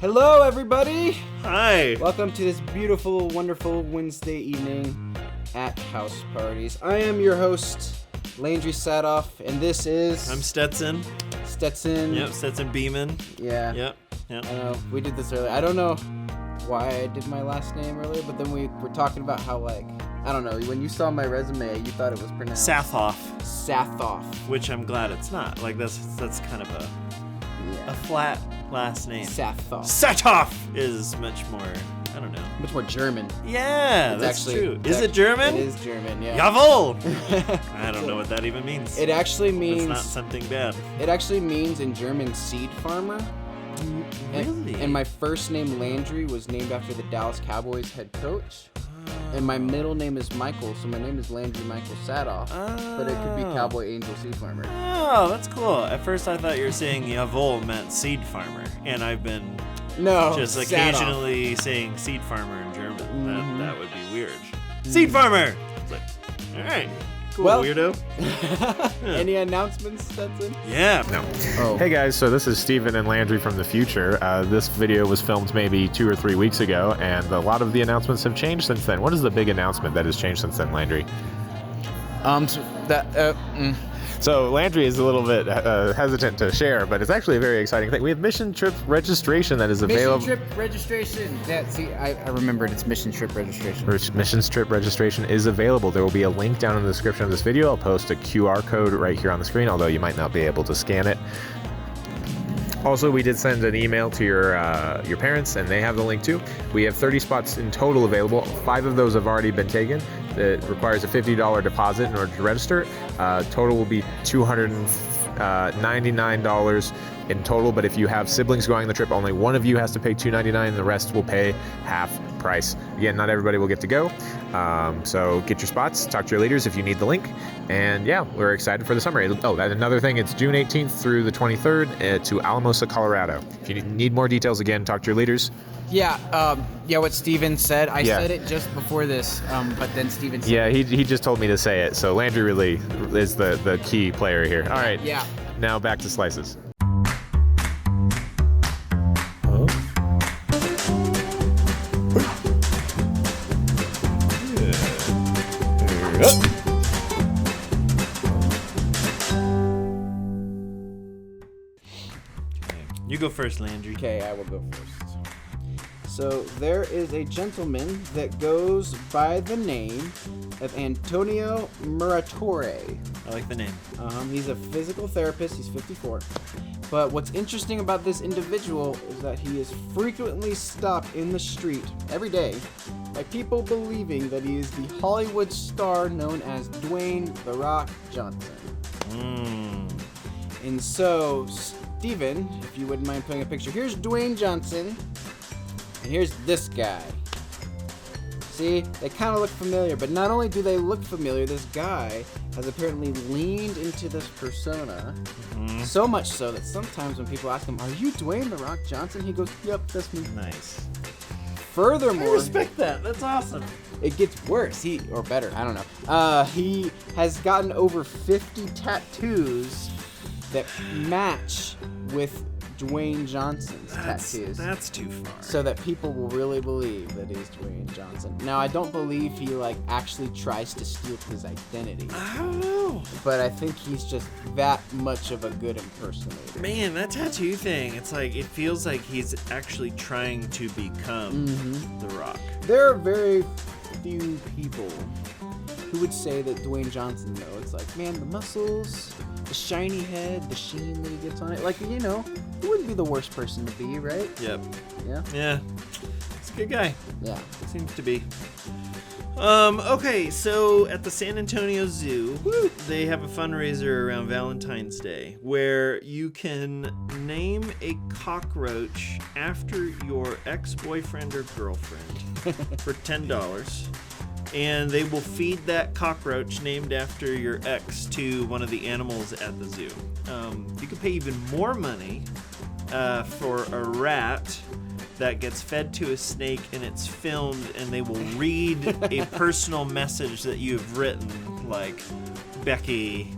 Hello, everybody. Hi. Welcome to this beautiful, wonderful Wednesday evening at House Parties. I am your host, Landry Sadoff, and this is... I'm Stetson. Stetson. Yep, Stetson Beeman. Yeah. Yep. I know, we did this earlier. I don't know why I did my last name earlier, but then we were talking about how, I don't know, when you saw my resume, you thought it was pronounced... Sathoff. Sathoff. Which I'm glad it's not. That's kind of a flat last name. Sathoff. Sathoff is much more, I don't know. Much more German. Yeah, that's true. Is it German? It is German, yeah. Jawohl! I don't know what that even means. It actually means... It's not something bad. It actually means in German seed farmer. Really? And my first name, Landry, was named after the Dallas Cowboys head coach. And my middle name is Michael, so my name is Landry Michael Sadoff. But it could be Cowboy Angel Seed Farmer. Oh, that's cool. At first I thought you were saying Jawohl meant seed farmer. And I've been just occasionally saying seed farmer in German. Mm-hmm. That would be weird. Mm-hmm. Seed farmer! It's like, all right. Cool, weirdo. Any announcements, Stetson? Yeah. No. Oh. Hey guys, so this is Steven and Landry from the future. This video was filmed maybe 2 or 3 weeks ago, and a lot of the announcements have changed since then. What is the big announcement that has changed since then, Landry? So Landry is a little bit hesitant to share, but it's actually a very exciting thing. We have mission trip registration that is available. Mission trip registration. I remembered. It's mission trip registration. Mission trip registration is available. There will be a link down in the description of this video. I'll post a QR code right here on the screen, although you might not be able to scan it. Also, we did send an email to your parents, and they have the link too. We have 30 spots in total available. 5 of those have already been taken. It requires a $50 deposit in order to register. Total will be $299 in total, but if you have siblings going on the trip, only one of you has to pay $299, and the rest will pay half price. Again, not everybody will get to go, so get your spots, talk to your leaders if you need the link, and yeah, we're excited for the summer. Oh, and another thing, it's June 18th through the 23rd to Alamosa, Colorado. If you need more details, again, talk to your leaders. Yeah, what Steven said. I said it just before this, but then Steven said it. He just told me to say it, so Landry really is the key player here. All right. Yeah. Now back to slices. You go first, Landry. Okay, I will go first. So there is a gentleman that goes by the name of Antonio Muratore. I like the name. He's a physical therapist. He's 54. But what's interesting about this individual is that he is frequently stopped in the street every day by people believing that he is the Hollywood star known as Dwayne "The Rock" Johnson. And so, Steven, if you wouldn't mind putting a picture, here's Dwayne Johnson. And here's this guy. See, they kind of look familiar, but not only do they look familiar, this guy has apparently leaned into this persona, so much so that sometimes when people ask him, "Are you Dwayne "The Rock" Johnson?" he goes, "Yep, that's me." Nice. Furthermore, I respect that. That's awesome. It gets worse. Or better, I don't know. He has gotten over 50 tattoos that match with Dwayne Johnson's tattoos. That's too far. So that people will really believe that he's Dwayne Johnson. Now, I don't believe he actually tries to steal his identity. I don't know. But I think he's just that much of a good impersonator. Man, that tattoo thing, it feels like he's actually trying to become The Rock. There are very few people who would say that Dwayne Johnson, though. It's like, man, the muscles, the shiny head, the sheen that he gets on it. He wouldn't be the worst person to be, right? Yep. Yeah? Yeah. He's a good guy. Yeah. Seems to be. Okay, so at the San Antonio Zoo, they have a fundraiser around Valentine's Day where you can name a cockroach after your ex-boyfriend or girlfriend for $10. And they will feed that cockroach named after your ex to one of the animals at the zoo. You can pay even more money for a rat that gets fed to a snake, and it's filmed, and they will read a personal message that you've written, like, Becky,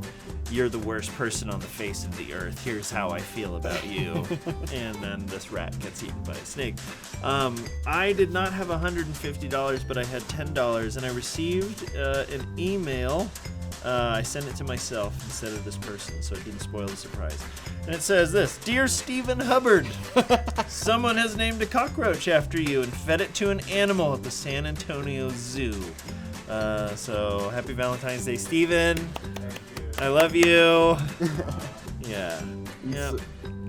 you're the worst person on the face of the earth. Here's how I feel about you. And then this rat gets eaten by a snake. I did not have $150, but I had $10, and I received an email. I sent it to myself instead of this person, so it didn't spoil the surprise. And it says this: Dear Stephen Hubbard, someone has named a cockroach after you and fed it to an animal at the San Antonio Zoo. So happy Valentine's Day, Stephen. I love you. Yeah. Yeah.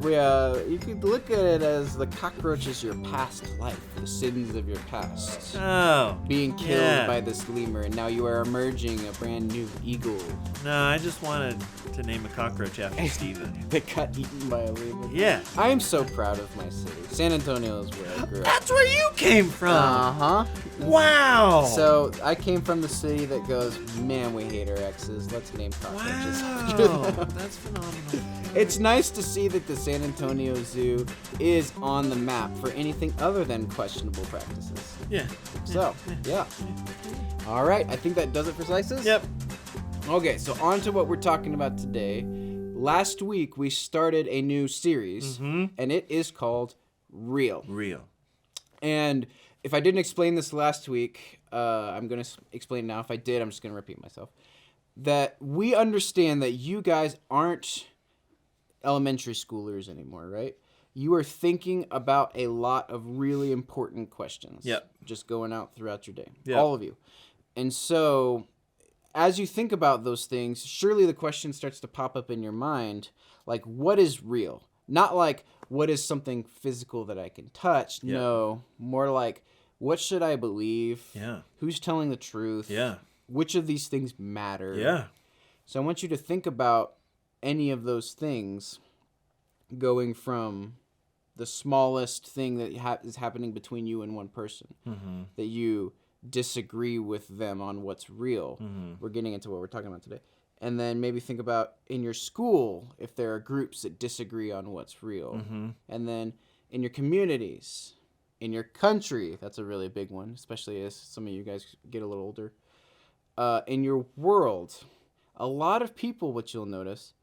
You could look at it as the cockroach is your past life, the sins of your past. Oh. Being killed by this lemur, and now you are emerging a brand new eagle. No, I just wanted to name a cockroach after Stephen. That got eaten by a lemur. Yeah. I am so proud of my city. San Antonio is where I grew up. That's where you came from. Uh-huh. Wow. So I came from the city that goes, man, we hate our exes. Let's name cockroaches. Wow. That's phenomenal. It's nice to see that the San Antonio Zoo is on the map for anything other than questionable practices. Yeah. So, yeah. All right, I think that does it for Slices. Yep. Okay, so on to what we're talking about today. Last week, we started a new series, and it is called Real. Real. And if I didn't explain this last week, I'm going to explain now. If I did, I'm just going to repeat myself. That we understand that you guys aren't elementary schoolers anymore, right? You are thinking about a lot of really important questions. Yep. Just going out throughout your day. Yep. All of you. And so as you think about those things, surely the question starts to pop up in your mind, like, what is real? Not like, what is something physical that I can touch? Yep. No, more like, what should I believe? Yeah. Who's telling the truth? Yeah. Which of these things matter? Yeah. So I want you to think about any of those things, going from the smallest thing that is happening between you and one person, that you disagree with them on what's real. We're getting into what we're talking about today. And then maybe think about in your school, if there are groups that disagree on what's real. And then in your communities, in your country, that's a really big one, especially as some of you guys get a little older. In your world, a lot of people, what you'll notice,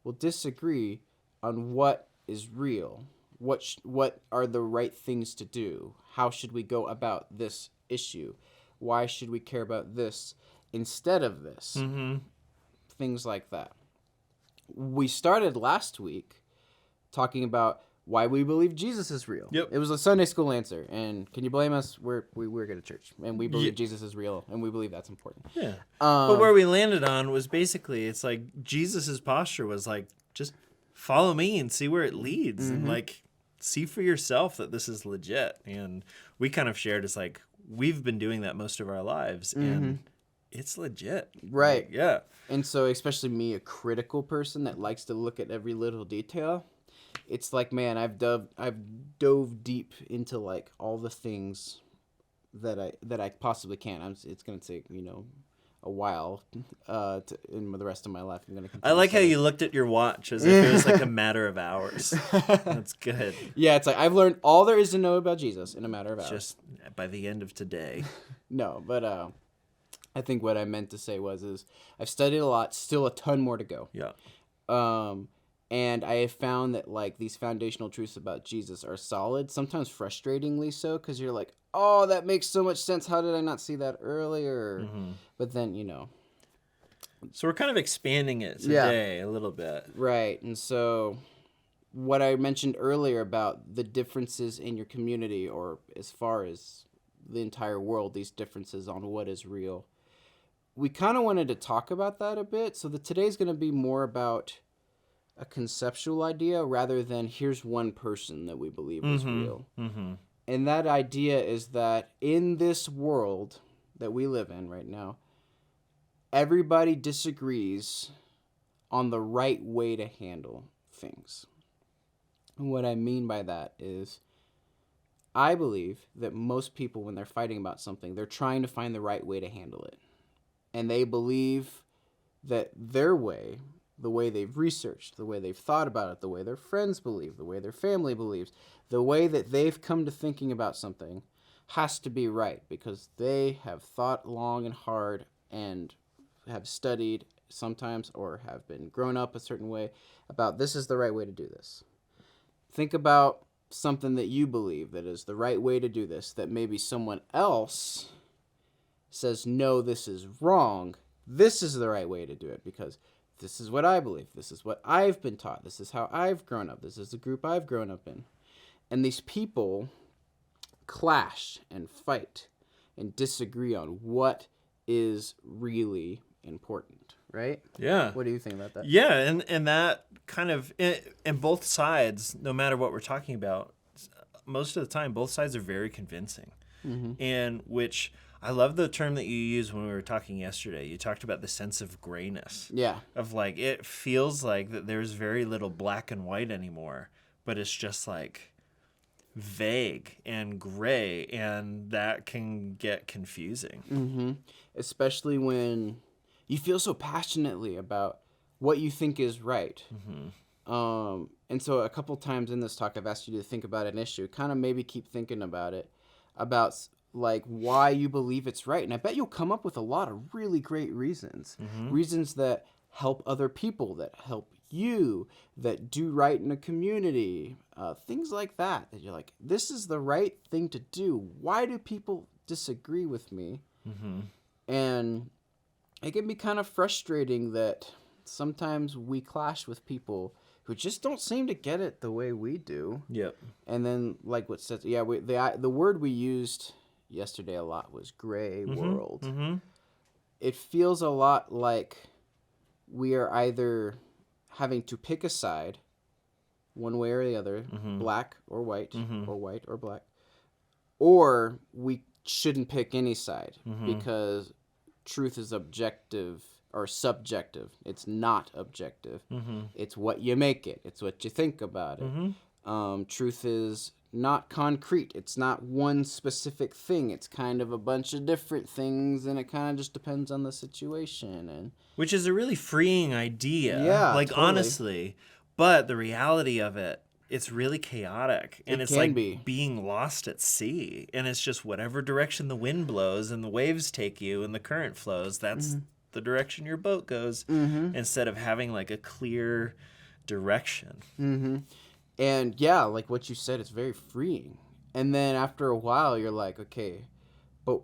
will disagree on what is real. What are the right things to do? How should we go about this issue? Why should we care about this instead of this? Things like that. We started last week talking about why we believe Jesus is real. Yep. It was a Sunday school answer, and can you blame us? We were going to church, and we believe Jesus is real, and we believe that's important. Yeah. But where we landed on was basically, it's like Jesus's posture was like, just follow me and see where it leads, and like see for yourself that this is legit. And we kind of shared, it's like, we've been doing that most of our lives, and it's legit. Right. Like, yeah. And so, especially me, a critical person that likes to look at every little detail, it's like, man, I've dove deep into like all the things that I possibly can. It's gonna take a while in the rest of my life. I'm gonna. I like how you looked at your watch as if it was like a matter of hours. That's good. Yeah, it's like I've learned all there is to know about Jesus in a matter of hours. Just by the end of today. No, but I think what I meant to say is I've studied a lot, still a ton more to go. Yeah. And I have found that like these foundational truths about Jesus are solid, sometimes frustratingly so, because you're like, oh, that makes so much sense. How did I not see that earlier? But then, So we're kind of expanding it today a little bit. Right. And so what I mentioned earlier about the differences in your community, or as far as the entire world, these differences on what is real, we kind of wanted to talk about that a bit. So today's going to be more about a conceptual idea rather than here's one person that we believe is real. And that idea is that in this world that we live in right now, everybody disagrees on the right way to handle things. And what I mean by that is I believe that most people, when they're fighting about something, they're trying to find the right way to handle it. And they believe that their way, the way they've researched, the way they've thought about it, the way their friends believe, the way their family believes, the way that they've come to thinking about something has to be right because they have thought long and hard and have studied sometimes or have been grown up a certain way about this is the right way to do this. Think about something that you believe that is the right way to do this, that maybe someone else says, no, this is wrong. This is the right way to do it because this is what I believe. This is what I've been taught. This is how I've grown up. This is the group I've grown up in. And these people clash and fight and disagree on what is really important, right? Yeah. What do you think about that? Yeah, and that kind of, and both sides, no matter what we're talking about, most of the time, both sides are very convincing. And which, I love the term that you used when we were talking yesterday. You talked about the sense of grayness. Yeah. Of like, it feels like that there's very little black and white anymore, but it's just like vague and gray, and that can get confusing. Especially when you feel so passionately about what you think is right. And so a couple times in this talk, I've asked you to think about an issue, kind of maybe keep thinking about it, about like why you believe it's right. And I bet you'll come up with a lot of really great reasons, reasons that help other people, that help you, that do right in a community, things like that, that you're like, this is the right thing to do. Why do people disagree with me? And it can be kind of frustrating that sometimes we clash with people who just don't seem to get it the way we do. Yep. And then, like what says, yeah, the word we used yesterday a lot was gray world. It feels a lot like we are either having to pick a side, one way or the other, black or white, or white or black, or we shouldn't pick any side because truth is objective or subjective. It's not objective. It's what you make it. It's what you think about it. Truth is not concrete. It's not one specific thing. It's kind of a bunch of different things, and it kind of just depends on the situation. And which is a really freeing idea. Yeah, like totally. Honestly, but the reality of it, it's really chaotic, and it's like being lost at sea, and it's just whatever direction the wind blows and the waves take you and the current flows, that's the direction your boat goes, instead of having like a clear direction. And yeah, like what you said, it's very freeing. And then after a while, you're like, okay, but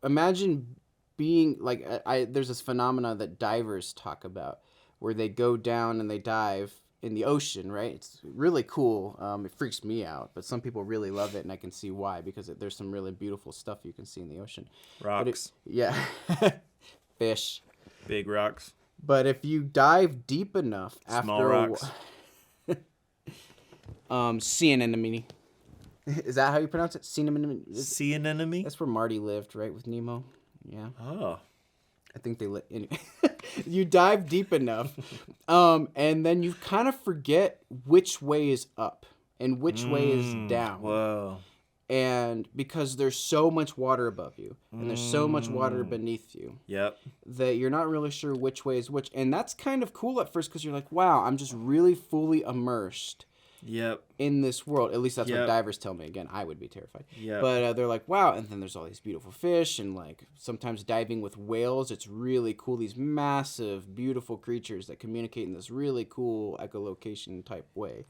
imagine being like, there's this phenomena that divers talk about where they go down and they dive in the ocean, right? It's really cool. It freaks me out, but some people really love it, and I can see why, because there's some really beautiful stuff you can see in the ocean. Rocks. Yeah. Fish. Big rocks. But if you dive deep enough Small rocks. Sea anemone. Is that how you pronounce it? Sea anemone? Sea anemone? That's where Marty lived, right, with Nemo? Yeah. Oh. I think they anyway. You dive deep enough, and then you kind of forget which way is up and which way is down. Whoa. And because there's so much water above you and there's so much water beneath you, that you're not really sure which way is which. And that's kind of cool at first because you're like, wow, I'm just really fully immersed in this world. At least that's what divers tell me. Again, I would be terrified. But they're like, wow. And then there's all these beautiful fish, and like sometimes diving with whales, it's really cool. These massive, beautiful creatures that communicate in this really cool echolocation type way.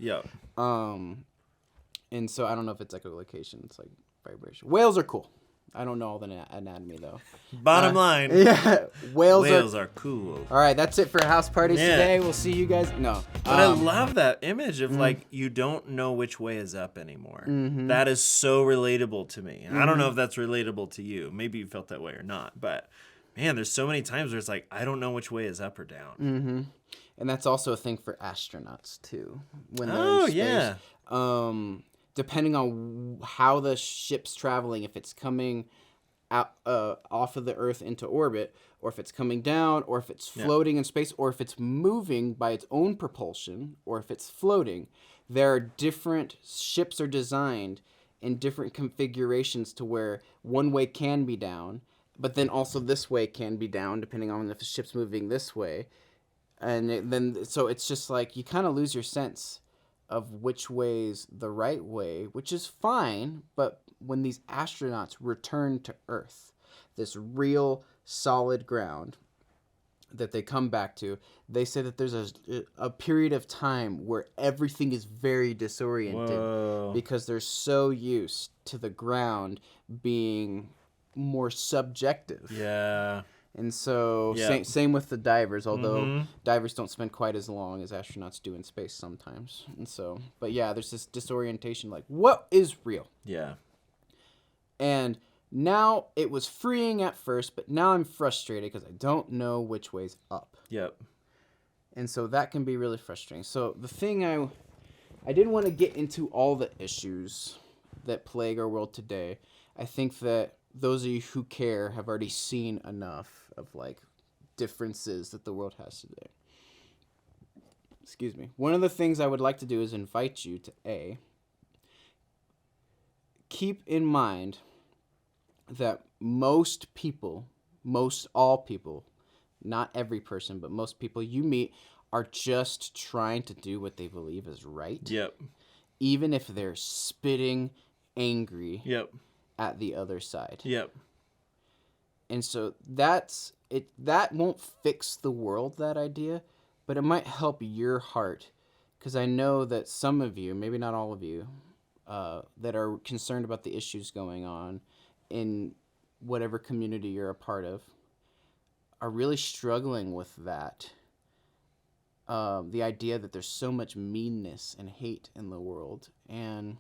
And so I don't know if it's echolocation. It's like vibration. Whales are cool. I don't know all the anatomy though. Bottom line. Yeah. Whales are cool. All right, that's it for House Parties today. We'll see you guys. No. But I love that image of like you don't know which way is up anymore. That is so relatable to me. And I don't know if that's relatable to you. Maybe you felt that way or not. But man, there's so many times where it's like I don't know which way is up or down. And that's also a thing for astronauts too. When they're in space. Depending on how the ship's traveling, if it's coming out off of the Earth into orbit, or if it's coming down, or if it's floating in space, or if it's moving by its own propulsion, or if it's floating, there are different ships are designed in different configurations to where one way can be down, but then also this way can be down, depending on if the ship's moving this way. And so it's just like you kind of lose your sense of which way's the right way, which is fine, but when these astronauts return to Earth, this real solid ground, that they come back to, they say that there's a period of time where everything is very disoriented. Whoa. Because they're so used to the ground being more subjective. Yeah. And so Yeah. same with the divers, although Mhm. divers don't spend quite as long as astronauts do in space sometimes. And so, but yeah, there's this disorientation, like, what is real? Yeah. And now it was freeing at first, but now I'm frustrated because I don't know which way's up. Yep. And so that can be really frustrating. So the thing I didn't want to get into all the issues that plague our world today. I think that those of you who care have already seen enough of like differences that the world has today. Excuse me. One of the things I would like to do is invite you to keep in mind that most all people, not every person, but most people you meet are just trying to do what they believe is right. Yep. Even if they're spitting angry Yep. at the other side. Yep. And so that's it. That won't fix the world, that idea, but it might help your heart. Because I know that some of you, maybe not all of you, that are concerned about the issues going on in whatever community you're a part of, are really struggling with that. The idea that there's so much meanness and hate in the world. And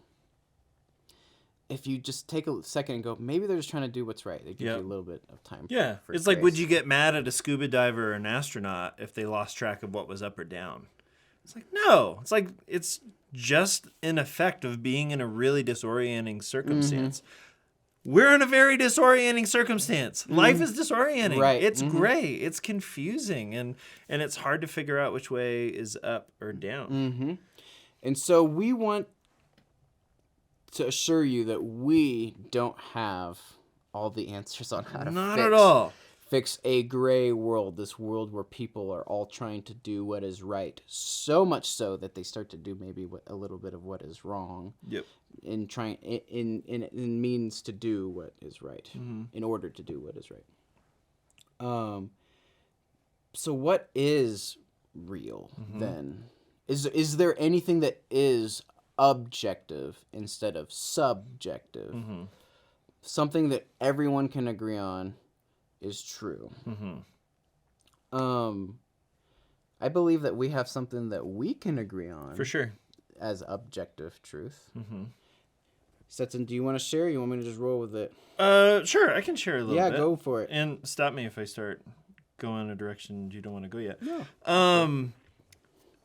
if you just take a second and go, maybe they're just trying to do what's right. They give you a little bit of time. Yeah. For It's like, would grace. you get mad at a scuba diver or an astronaut if they lost track of what was up or down? It's like, no. It's like, it's just an effect of being in a really disorienting circumstance. We're in a very disorienting circumstance. Life is disorienting. Right. It's gray. It's confusing. And it's hard to figure out which way is up or down. And so we want to assure you that we don't have all the answers on how to Not at all. fix a gray world, this world where people are all trying to do what is right, so much so that they start to do maybe a little bit of what is wrong. Yep. In trying in means to do what is right, in order to do what is right. So what is real then? Is there anything that is objective instead of subjective? Something that everyone can agree on is true. I believe that we have something that we can agree on For sure. as objective truth. Stetson, do you want to share? Or you want me to just roll with it? Sure, I can share a little bit. Yeah, go for it. And stop me if I start going a direction you don't want to go yet. No.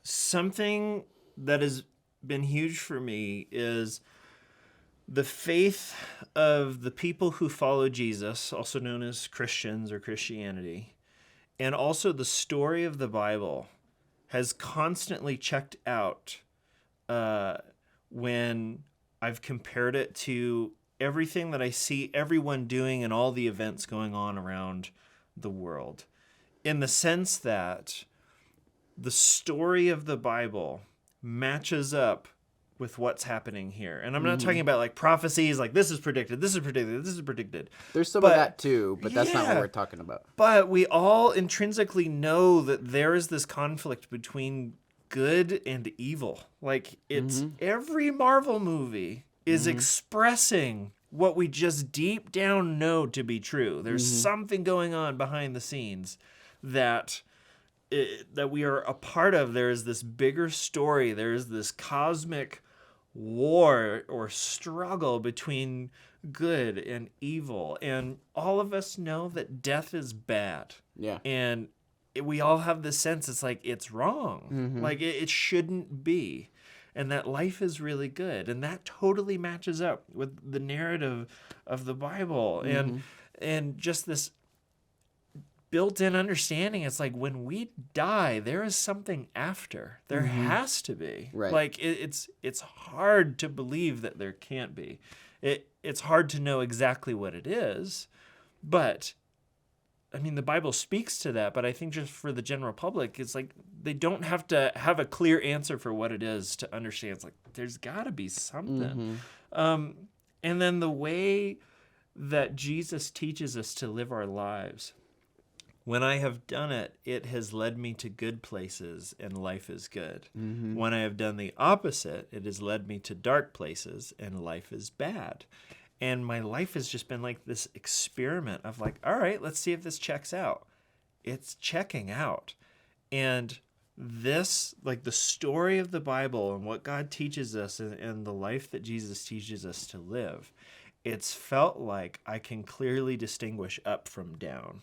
Something that has been huge for me is the faith of the people who follow Jesus, also known as Christians or Christianity, and also the story of the Bible has constantly checked out when I've compared it to everything that I see everyone doing and all the events going on around the world. In the sense that the story of the Bible matches up with what's happening here. And I'm not talking about like prophecies, like this is predicted, this is predicted, this is predicted. There's some of that too, but that's not what Yeah. we're talking about. But we all intrinsically know that there is this conflict between good and evil. Like it's every Marvel movie is expressing what we just deep down know to be true. There's something going on behind the scenes that we are a part of. There is this bigger story. There is this cosmic war or struggle between good and evil. And all of us know that death is bad. Yeah. And we all have this sense it's like it's wrong. Like it shouldn't be. And that life is really good. And that totally matches up with the narrative of the Bible. And just this built-in understanding. It's like when we die, there is something after. There has to be. Right. Like it's hard to believe that there can't be. It's hard to know exactly what it is, but I mean the Bible speaks to that. But I think just for the general public, it's like they don't have to have a clear answer for what it is to understand. It's like there's got to be something. And then the way that Jesus teaches us to live our lives When I have done it, it has led me to good places, and life is good. When I have done the opposite, it has led me to dark places, and life is bad. And my life has just been like this experiment of like, all right, let's see if this checks out. It's checking out. And this, like the story of the Bible and what God teaches us and the life that Jesus teaches us to live, it's felt like I can clearly distinguish up from down.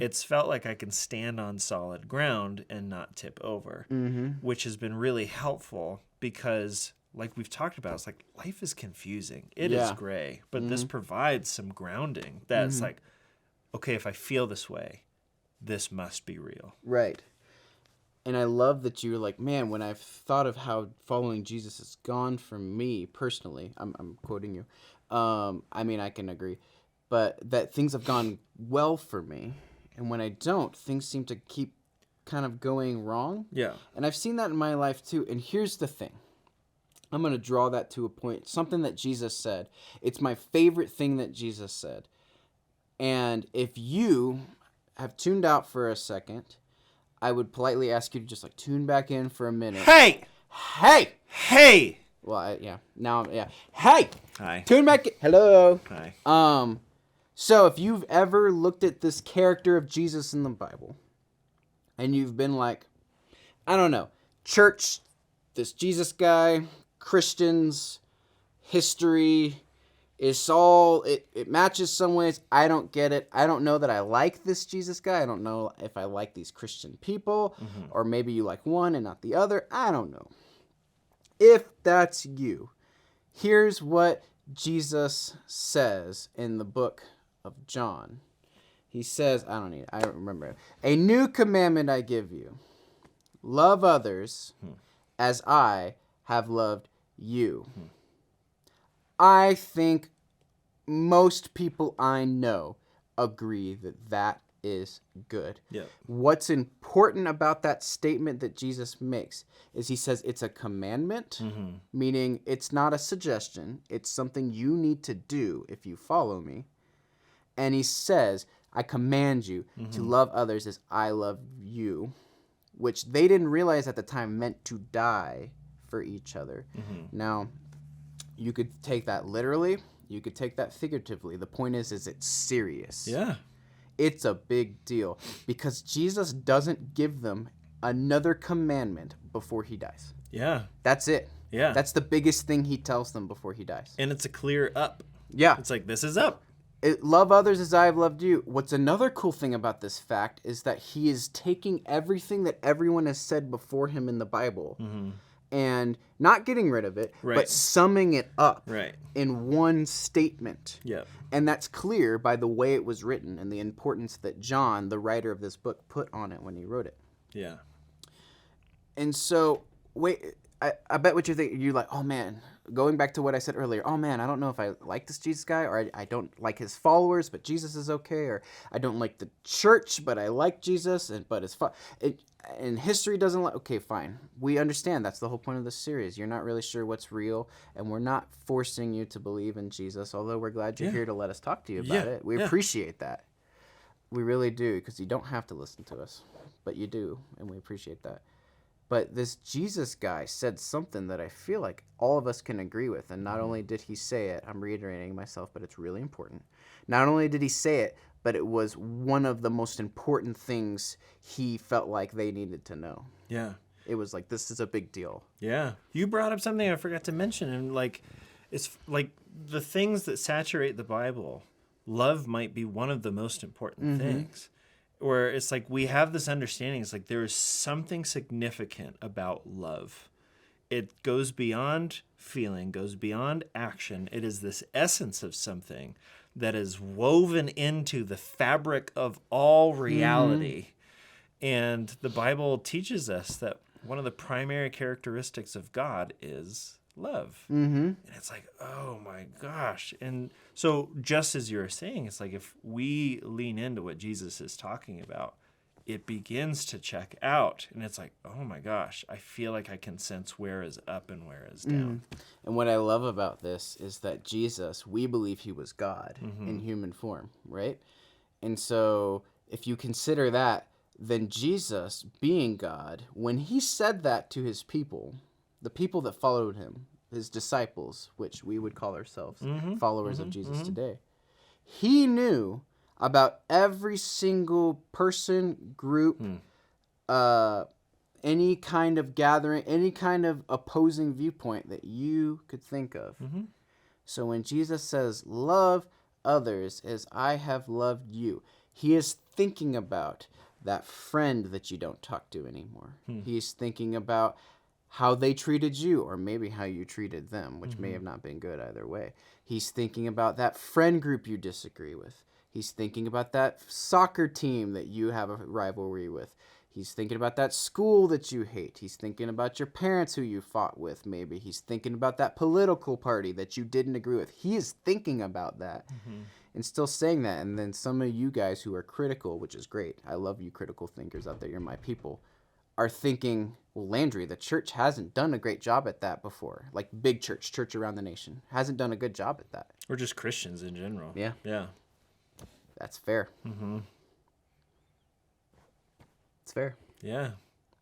It's felt like I can stand on solid ground and not tip over, which has been really helpful because, like we've talked about, it's like life is confusing. It is gray, but this provides some grounding that's like, okay, if I feel this way, this must be real. Right. And I love that you're like, man, when I've thought of how following Jesus has gone for me personally, I'm quoting you. I mean, I can agree, but that things have gone well for me. And when I don't, things seem to keep kind of going wrong. Yeah. And I've seen that in my life too. And here's the thing. I'm going to draw that to a point. Something that Jesus said. It's my favorite thing that Jesus said. And if you have tuned out for a second, I would politely ask you to just like tune back in for a minute. Hey! Well, yeah. Now, yeah. Hey! Hi. Tune back in. Hello. Hi. So if you've ever looked at this character of Jesus in the Bible, and you've been like, I don't know, church, this Jesus guy, Christians, history, it's all, it matches some ways. I don't get it. I don't know that I like this Jesus guy. I don't know if I like these Christian people, or maybe you like one and not the other. I don't know. If that's you, here's what Jesus says in the book of John. He says, I don't remember it. A new commandment I give you. Love others as I have loved you. I think most people I know agree that that is good. Yeah. What's important about that statement that Jesus makes is he says it's a commandment, meaning it's not a suggestion. It's something you need to do if you follow me. And he says, I command you to love others as I love you, which they didn't realize at the time meant to die for each other. Now, you could take that literally. You could take that figuratively. The point is it's serious. Yeah. It's a big deal because Jesus doesn't give them another commandment before he dies. Yeah. That's it. Yeah. That's the biggest thing he tells them before he dies. And it's a clear up. Yeah. It's like, this is up. Love others as I have loved you. What's another cool thing about this fact is that he is taking everything that everyone has said before him in the Bible and not getting rid of it, but summing it up in one statement. Yeah. And that's clear by the way it was written and the importance that John, the writer of this book, put on it when he wrote it. Yeah. And so, I bet what you're thinking, you're like, oh man, going back to what I said earlier, oh man, I don't know if I like this Jesus guy, or I don't like his followers, but Jesus is okay, or I don't like the church, but I like Jesus, but and history doesn't like, okay, fine. We understand that's the whole point of this series. You're not really sure what's real, and we're not forcing you to believe in Jesus, although we're glad you're here to let us talk to you about it. We appreciate that. We really do, because you don't have to listen to us, but you do, and we appreciate that. But this Jesus guy said something that I feel like all of us can agree with. And not only did he say it, I'm reiterating myself, but it's really important. Not only did he say it, but it was one of the most important things he felt like they needed to know. Yeah. It was like, this is a big deal. Yeah. You brought up something I forgot to mention. And like, it's like the things that saturate the Bible, love might be one of the most important things. Where it's like we have this understanding, it's like there is something significant about love. It goes beyond feeling, goes beyond action. It is this essence of something that is woven into the fabric of all reality. And the Bible teaches us that one of the primary characteristics of God is love. And it's like, oh my gosh. And so just as you're saying, it's like if we lean into what Jesus is talking about, it begins to check out. And it's like, oh my gosh, I feel like I can sense where is up and where is down. And what I love about this is that Jesus, we believe he was God in human form, right? And so if you consider that, then Jesus, being God, when he said that to his people, the people that followed him, his disciples, which we would call ourselves followers of Jesus today, he knew about every single person, group, any kind of gathering, any kind of opposing viewpoint that you could think of. So when Jesus says, love others as I have loved you, he is thinking about that friend that you don't talk to anymore. He's thinking about how they treated you, or maybe how you treated them, which may have not been good either way. He's thinking about that friend group you disagree with. He's thinking about that soccer team that you have a rivalry with. He's thinking about that school that you hate. He's thinking about your parents who you fought with, maybe. He's thinking about that political party that you didn't agree with. He is thinking about that and still saying that. And then some of you guys who are critical, which is great. I love you critical thinkers out there. You're my people. Are thinking, well, Landry, the church hasn't done a great job at that before. Like big church around the nation. Hasn't done a good job at that. Or just Christians in general. Yeah. Yeah. That's fair. It's fair. Yeah.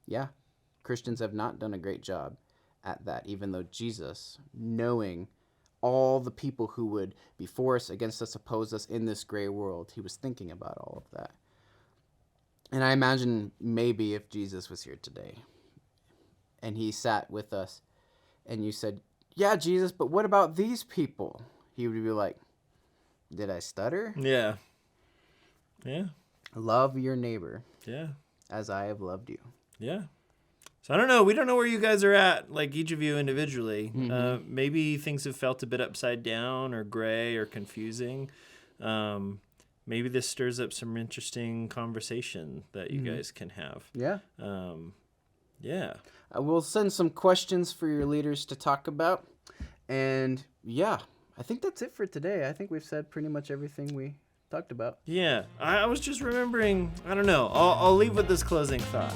Yeah. Christians have not done a great job at that, even though Jesus, knowing all the people who would be for us, against us, oppose us in this gray world, he was thinking about all of that. And I imagine maybe if Jesus was here today and he sat with us and you said, yeah, Jesus, but what about these people? He would be like, did I stutter? Yeah. Yeah. Love your neighbor. Yeah. As I have loved you. Yeah. So I don't know. We don't know where you guys are at, like each of you individually. Maybe things have felt a bit upside down or gray or confusing. Maybe this stirs up some interesting conversation that you guys can have. Yeah. Yeah. We'll send some questions for your leaders to talk about. And yeah, I think that's it for today. I think we've said pretty much everything we talked about. Yeah. I was just remembering, I don't know. I'll leave with this closing thought.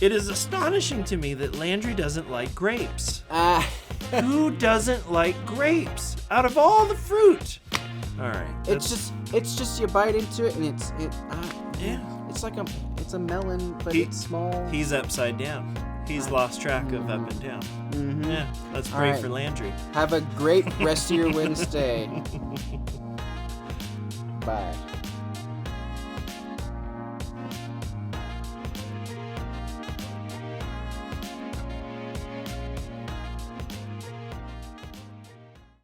It is astonishing to me that Landry doesn't like grapes. Who doesn't like grapes? Out of all the fruit. All right. It's just you bite into it and yeah. It's like it's a melon, but it's small. He's upside down. He's lost track of up and down. Yeah. Let's pray for Landry. Have a great rest of your Wednesday. Bye.